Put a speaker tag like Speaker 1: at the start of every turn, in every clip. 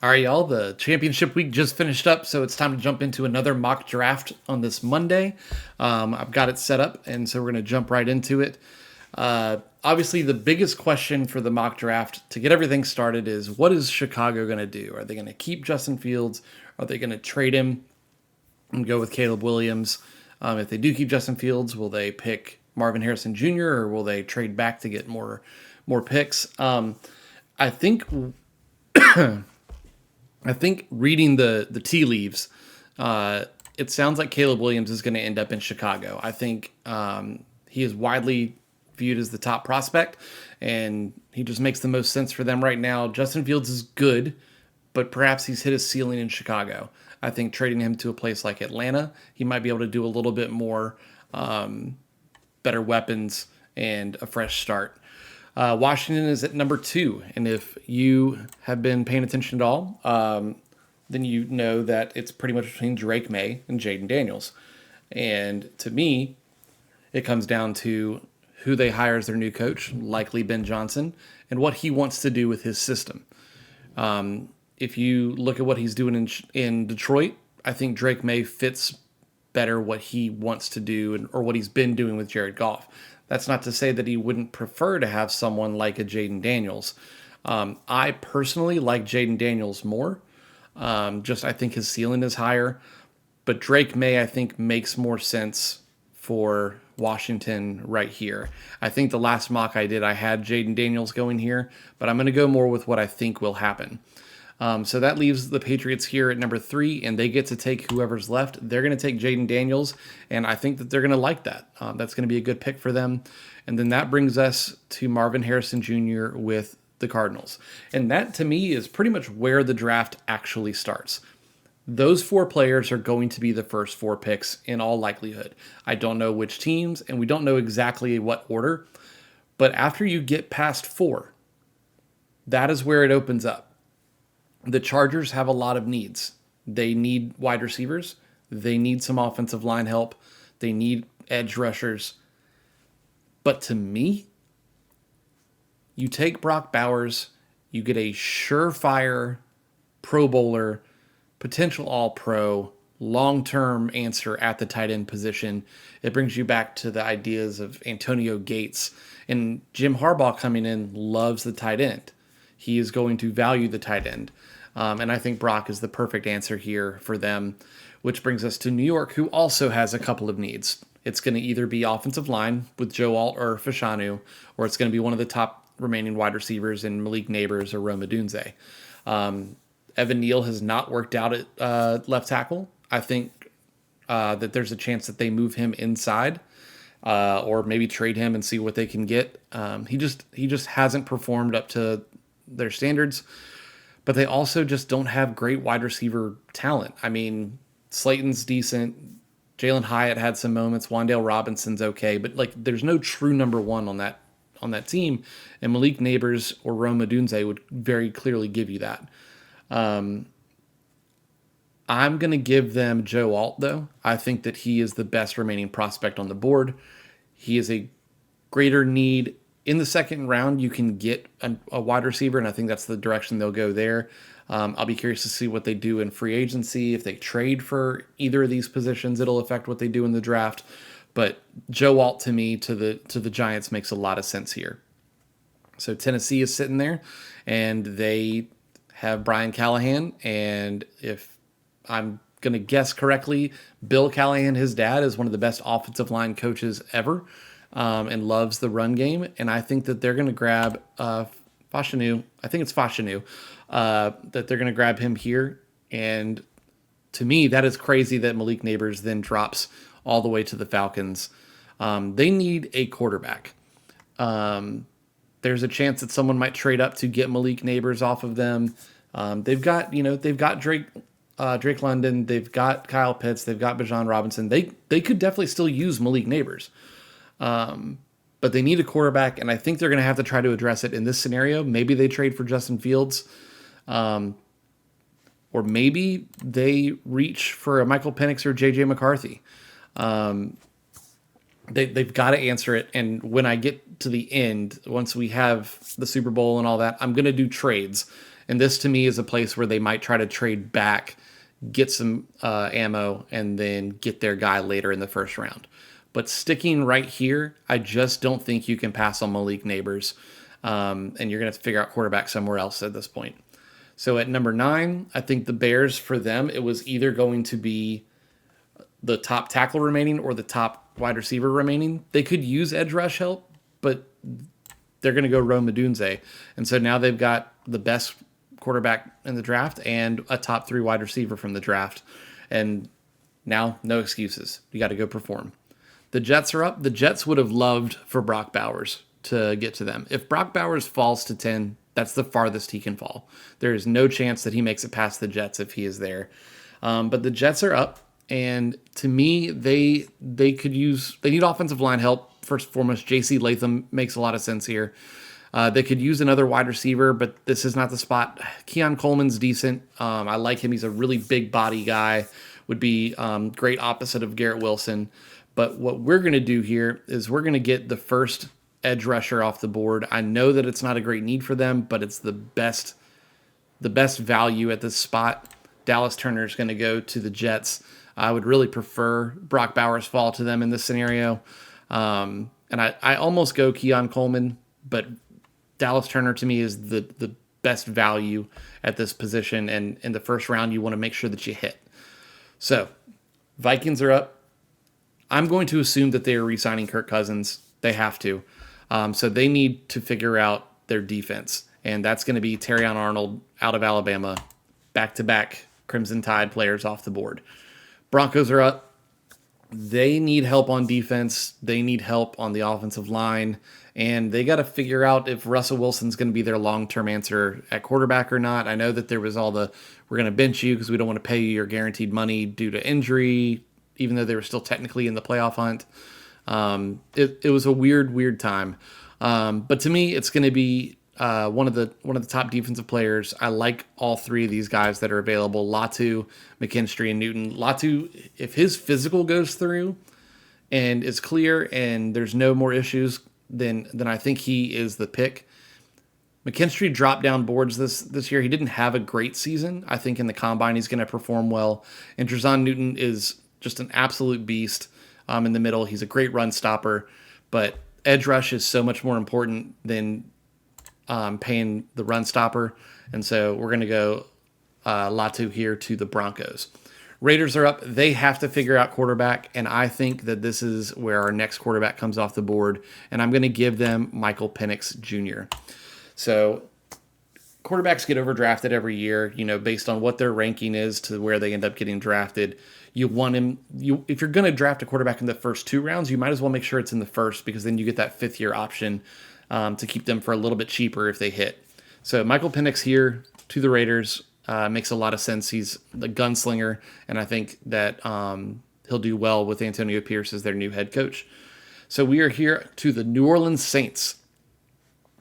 Speaker 1: All right, y'all. The championship week just finished up, so it's time to jump into another mock draft on this Monday. I've got it set up, and so we're going to jump right into it. Obviously, the biggest question for the mock draft to get everything started is what is Chicago going to do? Are they going to keep Justin Fields? Are they going to trade him and go with Caleb Williams? If they do keep Justin Fields, will they pick Marvin Harrison Jr. or will they trade back to get more picks? I think I think reading the tea leaves, it sounds like Caleb Williams is going to end up in Chicago. I think he is widely viewed as the top prospect, and he just makes the most sense for them right now. Justin Fields is good, but perhaps he's hit his ceiling in Chicago. I think trading him to a place like Atlanta, he might be able to do a little bit more, better weapons and a fresh start. Washington is at number 2, and if you have been paying attention at all, then you know that it's pretty much between Drake May and Jaden Daniels. And to me, it comes down to who they hire as their new coach, likely Ben Johnson, and what he wants to do with his system. If you look at what he's doing in Detroit, I think Drake May fits better what he wants to do or what he's been doing with Jared Goff. That's not to say that he wouldn't prefer to have someone like a Jaden Daniels. I personally like Jaden Daniels more. I think his ceiling is higher. But Drake May, I think, makes more sense for Washington right here. I think the last mock I did, I had Jaden Daniels going here, but I'm going to go more with what I think will happen. So that leaves the Patriots here at number 3, and they get to take whoever's left. They're going to take Jaden Daniels, and I think that they're going to like that. That's going to be a good pick for them. And then that brings us to Marvin Harrison Jr. with the Cardinals. And that, to me, is pretty much where the draft actually starts. Those 4 players are going to be the first 4 picks in all likelihood. I don't know which teams, and we don't know exactly what order. But after you get past 4, that is where it opens up. The Chargers have a lot of needs. They need wide receivers. They need some offensive line help. They need edge rushers. But to me, you take Brock Bowers, you get a surefire Pro Bowler, potential All-Pro, long-term answer at the tight end position. It brings you back to the ideas of Antonio Gates. And Jim Harbaugh coming in loves the tight end. He is going to value the tight end. And I think Brock is the perfect answer here for them, which brings us to New York, who also has a couple of needs. It's going to either be offensive line with Joe Alt or Fashanu, or it's going to be one of the top remaining wide receivers in Malik Neighbors or Rome Odunze. Evan Neal has not worked out at left tackle. I think that there's a chance that they move him inside or maybe trade him and see what they can get. He just hasn't performed up to their standards. But they also just don't have great wide receiver talent. I mean, Slayton's decent. Jalen Hyatt had some moments. Wan'Dale Robinson's okay. But, there's no true number 1 on that team. And Malik Neighbors or Rome Odunze would very clearly give you that. I'm going to give them Joe Alt, though. I think that he is the best remaining prospect on the board. He is a greater need. In the second round, you can get a wide receiver, and I think that's the direction they'll go there. I'll be curious to see what they do in free agency. If they trade for either of these positions, it'll affect what they do in the draft. But Joe Alt, to me, to the Giants makes a lot of sense here. So Tennessee is sitting there, and they have Brian Callahan, and if I'm going to guess correctly, Bill Callahan, his dad, is one of the best offensive line coaches ever. And loves the run game. And I think that they're going to grab Fashanu. I think it's Fashanu. That they're going to grab him here. And to me, that is crazy that Malik Neighbors then drops all the way to the Falcons. They need a quarterback. There's a chance that someone might trade up to get Malik Neighbors off of them. They've got Drake London. They've got Kyle Pitts. They've got Bijan Robinson. They could definitely still use Malik Neighbors. But they need a quarterback, and I think they're going to have to try to address it in this scenario. Maybe they trade for Justin Fields, or maybe they reach for a Michael Penix or J.J. McCarthy. They've got to answer it, and when I get to the end, once we have the Super Bowl and all that, I'm going to do trades, And this to me is a place where they might try to trade back, get some ammo, and then get their guy later in the first round. But sticking right here, I just don't think you can pass on Malik Neighbors. And you're going to have to figure out quarterback somewhere else at this point. So at number 9, I think the Bears, for them, it was either going to be the top tackle remaining or the top wide receiver remaining. They could use edge rush help, but they're going to go Rome Odunze. And so now they've got the best quarterback in the draft and a top 3 wide receiver from the draft. And now, no excuses. You got to go perform. The Jets are up. The Jets would have loved for Brock Bowers to get to them. If Brock Bowers falls to 10, that's the farthest he can fall. There is no chance that he makes it past the Jets if he is there. But the Jets are up. And to me, they need offensive line help. First and foremost, J.C. Latham makes a lot of sense here. They could use another wide receiver, but this is not the spot. Keon Coleman's decent. I like him. He's a really big body guy. Would be great opposite of Garrett Wilson. But what we're going to do here is we're going to get the first edge rusher off the board. I know that it's not a great need for them, but it's the best value at this spot. Dallas Turner is going to go to the Jets. I would really prefer Brock Bowers fall to them in this scenario. And I almost go Keon Coleman, but Dallas Turner to me is the best value at this position. And in the first round, you want to make sure that you hit. So Vikings are up. I'm going to assume that they are re-signing Kirk Cousins. They have to. So they need to figure out their defense. And that's going to be Terrion Arnold out of Alabama. Back-to-back Crimson Tide players off the board. Broncos are up. They need help on defense. They need help on the offensive line. And they got to figure out if Russell Wilson's going to be their long-term answer at quarterback or not. I know that there was all the, we're going to bench you because we don't want to pay you your guaranteed money due to injury, even though they were still technically in the playoff hunt. It was a weird time. But to me, it's going to be one of the top defensive players. I like all 3 of these guys that are available: Latu, McKinstry, and Newton. Latu, if his physical goes through and is clear and there's no more issues, then I think he is the pick. McKinstry dropped down boards this year. He didn't have a great season. I think in the combine he's going to perform well. And Trezon Newton is just an absolute beast in the middle. He's a great run stopper, but edge rush is so much more important than paying the run stopper. And so we're going to go Latu here to the Broncos. Raiders are up. They have to figure out quarterback, and I think that this is where our next quarterback comes off the board, and I'm going to give them Michael Penix Jr. So quarterbacks get overdrafted every year, based on what their ranking is to where they end up getting drafted. You want him. If you're going to draft a quarterback in the first 2 rounds, you might as well make sure it's in the first, because then you get that 5th-year option to keep them for a little bit cheaper if they hit. So Michael Penix here to the Raiders makes a lot of sense. He's the gunslinger, and I think that he'll do well with Antonio Pierce as their new head coach. So we are here to the New Orleans Saints,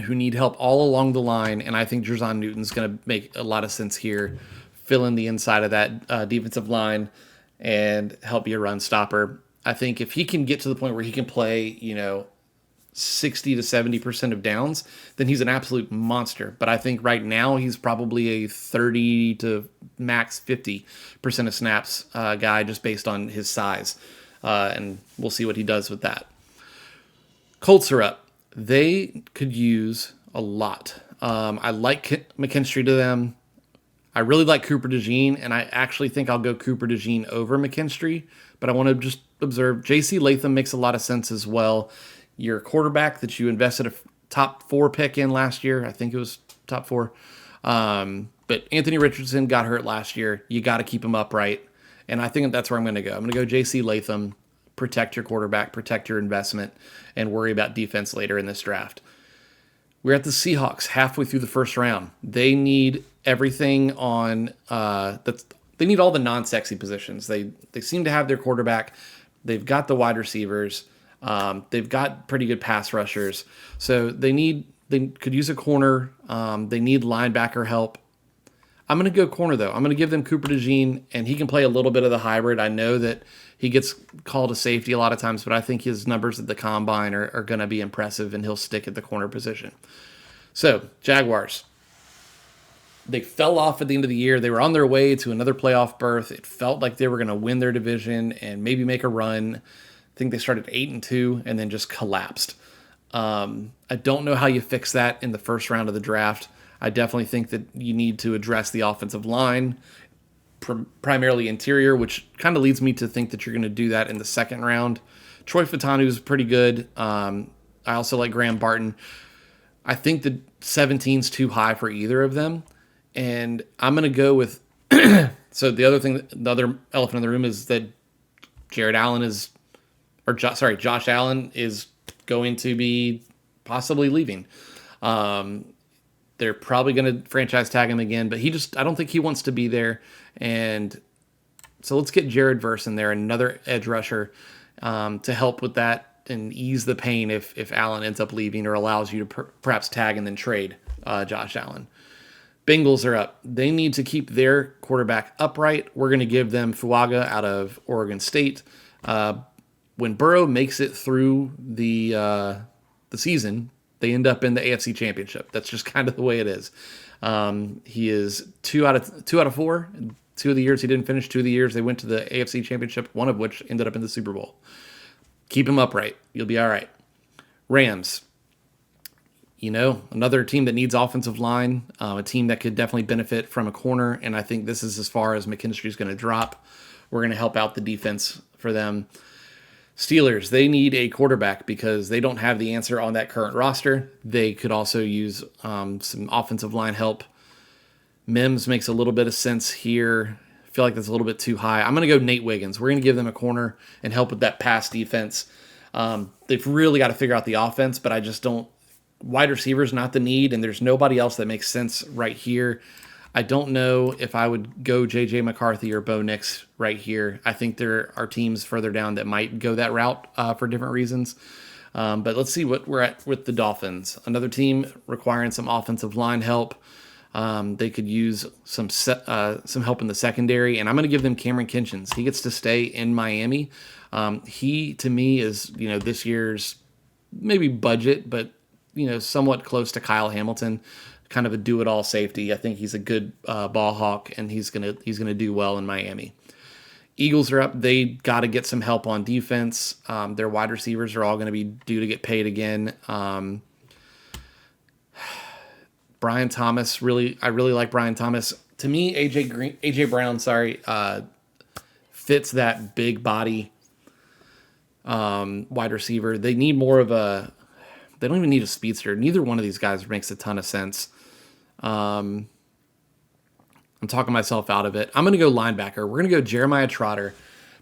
Speaker 1: who need help all along the line, and I think Trezon Newton's going to make a lot of sense here, fill in the inside of that defensive line and help be a run stopper. I think if he can get to the point where he can play, 60 to 70% of downs, then he's an absolute monster. But I think right now he's probably a 30 to max 50% of snaps guy just based on his size. And we'll see what he does with that. Colts are up. They could use a lot. I like McKinstry to them. I really like Cooper DeJean, and I actually think I'll go Cooper DeJean over McKinstry. But I want to just observe J.C. Latham makes a lot of sense as well. Your quarterback that you invested a top 4 pick in last year, I think it was top 4. But Anthony Richardson got hurt last year. You got to keep him upright. And I think that's where I'm going to go. I'm going to go J.C. Latham, protect your quarterback, protect your investment, and worry about defense later in this draft. We're at the Seahawks halfway through the first round. They need everything on they need all the non-sexy positions. They seem to have their quarterback. They've got the wide receivers. They've got pretty good pass rushers. So they could use a corner. They need linebacker help. I'm going to go corner, though. I'm going to give them Cooper DeJean, and he can play a little bit of the hybrid. I know that he gets called a safety a lot of times, but I think his numbers at the combine are going to be impressive, and he'll stick at the corner position. So, Jaguars. They fell off at the end of the year. They were on their way to another playoff berth. It felt like they were going to win their division and maybe make a run. I think they started 8-2 and then just collapsed. I don't know how you fix that in the first round of the draft. I definitely think that you need to address the offensive line, primarily interior, which kind of leads me to think that you're going to do that in the second round. Troy Fautanu is pretty good. I also like Graham Barton. I think the 17 is too high for either of them. And I'm going to go with, so the other elephant in the room is that Josh Allen is going to be possibly leaving. They're probably going to franchise tag him again, but I don't think he wants to be there. And so let's get Jared Verse in there, another edge rusher, to help with that and ease the pain if Allen ends up leaving or allows you to perhaps tag and then trade Josh Allen. Bengals are up. They need to keep their quarterback upright. We're going to give them Fuaga out of Oregon State. When Burrow makes it through the season, they end up in the AFC Championship. That's just kind of the way it is. He is 2 out of 4. 2 of the years he didn't finish. 2 of the years they went to the AFC Championship, one of which ended up in the Super Bowl. Keep him upright. You'll be all right. Rams. Another team that needs offensive line, a team that could definitely benefit from a corner, and I think this is as far as McKinstry's going to drop. We're going to help out the defense for them. Steelers, they need a quarterback because they don't have the answer on that current roster. They could also use some offensive line help. Mims makes a little bit of sense here. I feel like that's a little bit too high. I'm going to go Nate Wiggins. We're going to give them a corner and help with that pass defense. They've really got to figure out the offense, but I just don't. Wide receivers not the need, and there's nobody else that makes sense right here. I don't know if I would go J.J. McCarthy or Bo Nix right here. I think there are teams further down that might go that route for different reasons. But let's see what we're at with the Dolphins. Another team requiring some offensive line help. They could use some help in the secondary, and I'm going to give them Cameron Kinchins. He gets to stay in Miami. He, to me, is this year's maybe budget, but somewhat close to Kyle Hamilton, kind of a do-it-all safety. I think he's a good ball hawk, and he's gonna do well in Miami. Eagles are up. They got to get some help on defense. Their wide receivers are all going to be due to get paid again. Brian Thomas, I really like Brian Thomas. To me, AJ Brown, fits that big body wide receiver. They need more of a. They don't even need a speedster. Neither one of these guys makes a ton of sense. I'm talking myself out of it. I'm going to go linebacker. We're going to go Jeremiah Trotter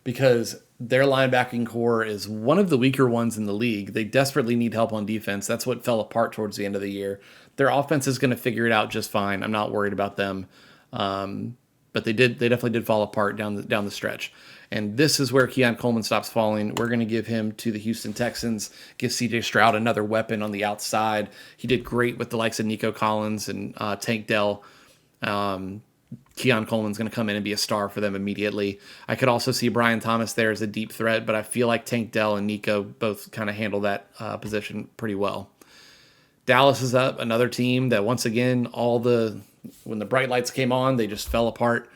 Speaker 1: because their linebacking core is one of the weaker ones in the league. They desperately need help on defense. That's what fell apart towards the end of the year. Their offense is going to figure it out just fine. I'm not worried about them. But they definitely did fall apart down the stretch. And this is where Keon Coleman stops falling. We're going to give him to the Houston Texans, give C.J. Stroud another weapon on the outside. He did great with the likes of Nico Collins and Tank Dell. Keon Coleman's going to come in and be a star for them immediately. I could also see Brian Thomas there as a deep threat, but I feel like Tank Dell and Nico both kind of handle that position pretty well. Dallas is up, another team that once again, when the bright lights came on, they just fell apart.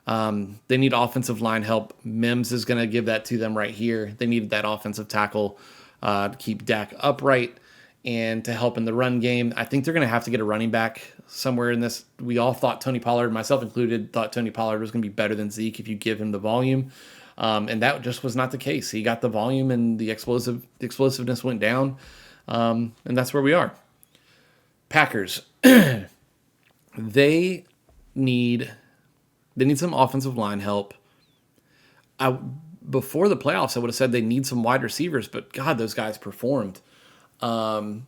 Speaker 1: They need offensive line help. Mims is going to give that to them right here. They needed that offensive tackle to keep Dak upright and to help in the run game. I think they're going to have to get a running back somewhere in this. We all thought Tony Pollard, myself included, thought Tony Pollard was going to be better than Zeke if you give him the volume. And that just was not the case. He got the volume and the explosiveness went down. And that's where we are. Packers. They need some offensive line help. Before the playoffs, I would have said they need some wide receivers, but God, those guys performed. I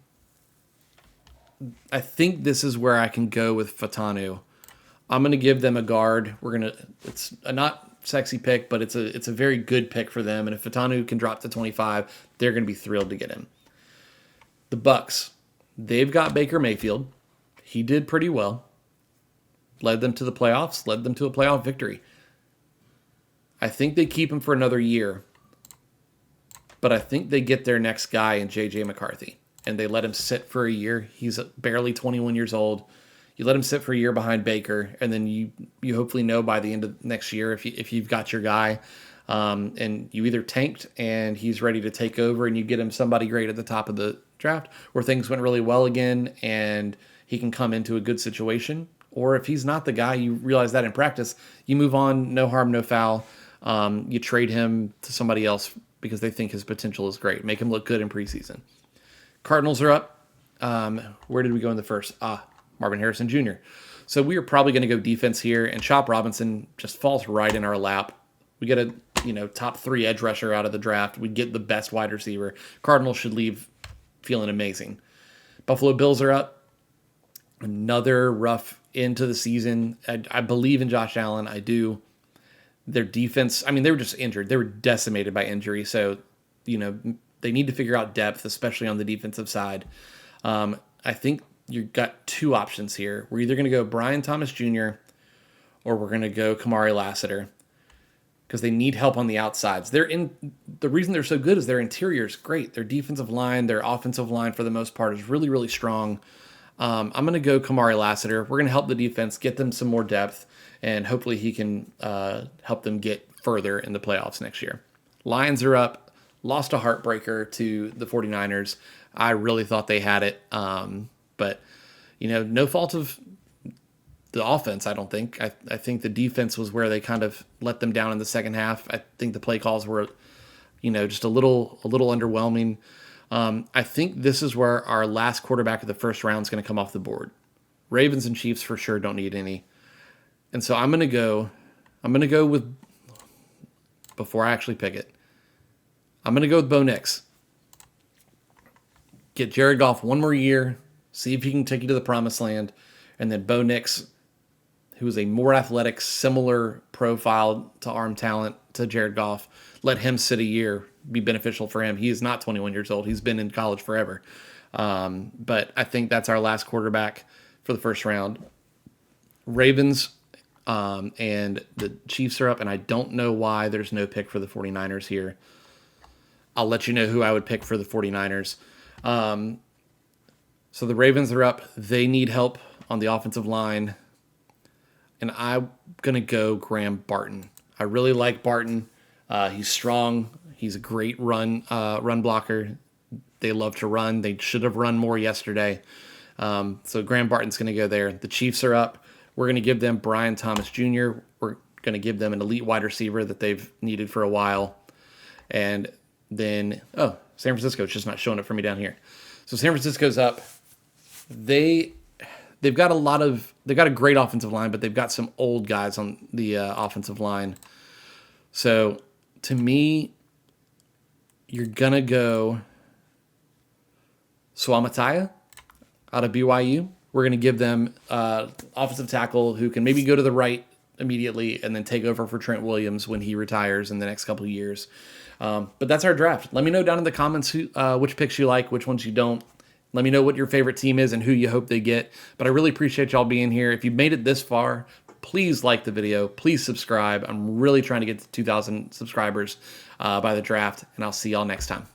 Speaker 1: think this is where I can go with Fautanu. I'm going to give them a guard. It's a not sexy pick, but it's a very good pick for them. And if Fautanu can drop to 25, they're going to be thrilled to get him. The Bucks, they've got Baker Mayfield. He did pretty well. Led them to the playoffs, led them to a playoff victory. I think they keep him for another year, but I think they get their next guy in J.J. McCarthy, and they let him sit for a year. He's barely 21 years old. You let him sit for a year behind Baker, and then you hopefully know by the end of next year if you've got your guy, and you either tanked and he's ready to take over, and you get him somebody great at the top of the draft, or things went really well again, and he can come into a good situation. Or if he's not the guy, you realize that in practice, you move on, no harm, no foul. You trade him to somebody else because they think his potential is great. Make him look good in preseason. Cardinals are up. Where did we go in the first? Marvin Harrison Jr. So we are probably going to go defense here, and Chop Robinson just falls right in our lap. We get a top 3 edge rusher out of the draft. We get the best wide receiver. Cardinals should leave feeling amazing. Buffalo Bills are up. Another rough end to the season. I believe in Josh Allen. I do. Their defense, I mean, they were just injured. They were decimated by injury. So, they need to figure out depth, especially on the defensive side. I think you've got 2 options here. We're either going to go Brian Thomas Jr. or we're going to go Kamari Lassiter because they need help on the outsides. The reason they're so good is their interior is great. Their defensive line, their offensive line for the most part is really, really strong. I'm going to go Kamari Lassiter. We're going to help the defense, get them some more depth, and hopefully he can help them get further in the playoffs next year. Lions are up. Lost a heartbreaker to the 49ers. I really thought they had it. But, no fault of the offense, I don't think. I think the defense was where they kind of let them down in the second half. I think the play calls were, just a little underwhelming. I think this is where our last quarterback of the first round is going to come off the board. Ravens and Chiefs for sure don't need any. And so I'm going to go with, before I actually pick it, I'm going to go with Bo Nix. Get Jared Goff one more year, see if he can take you to the promised land, and then Bo Nix, who is a more athletic, similar profile to arm talent to Jared Goff, let him sit a year, be beneficial for him. He is not 21 years old. He's been in college forever. But I think that's our last quarterback for the first round. Ravens and the Chiefs are up, and I don't know why there's no pick for the 49ers here. I'll let you know who I would pick for the 49ers. So the Ravens are up. They need help on the offensive line. And I'm going to go Graham Barton. I really like Barton. He's strong. He's a great run blocker. They love to run. They should have run more yesterday. So Graham Barton's going to go there. The Chiefs are up. We're going to give them Brian Thomas Jr. We're going to give them an elite wide receiver that they've needed for a while. And then, San Francisco, it's just not showing up for me down here. So San Francisco's up. They've got a great offensive line, but they've got some old guys on the offensive line. So to me, you're gonna go Suamatia out of BYU. We're gonna give them offensive tackle who can maybe go to the right immediately and then take over for Trent Williams when he retires in the next couple of years. But that's our draft. Let me know down in the comments which picks you like, which ones you don't. Let me know what your favorite team is and who you hope they get. But I really appreciate y'all being here. If you've made it this far, please like the video. Please subscribe. I'm really trying to get to 2,000 subscribers by the draft, and I'll see y'all next time.